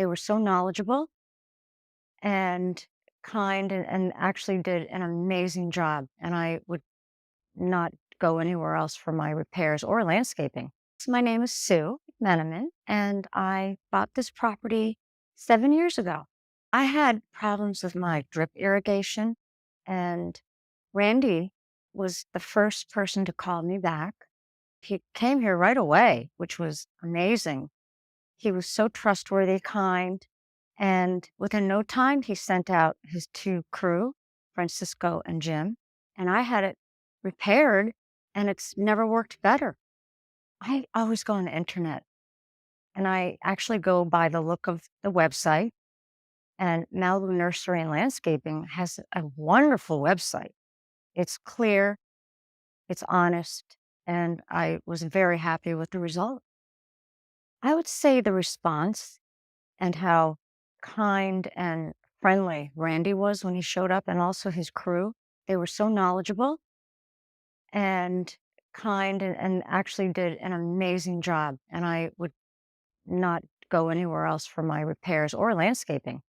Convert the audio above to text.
They were so knowledgeable and kind and actually did an amazing job. And I would not go anywhere else for my repairs or landscaping. So my name is Sue McMeniman, and I bought this property 7 years ago. I had problems with my drip irrigation, and Randy was the first person to call me back. He came here right away, which was amazing. He was so trustworthy, kind, and within no time, he sent out his two crew, Francisco and Jim, and I had it repaired, and it's never worked better. I always go on the internet, and I actually go by the look of the website, and Malibu Nursery and Landscaping has a wonderful website. It's clear, it's honest, and I was very happy with the result. I would say the response and how kind and friendly Randy was when he showed up, and also his crew. They were so knowledgeable and kind and actually did an amazing job. And I would not go anywhere else for my repairs or landscaping.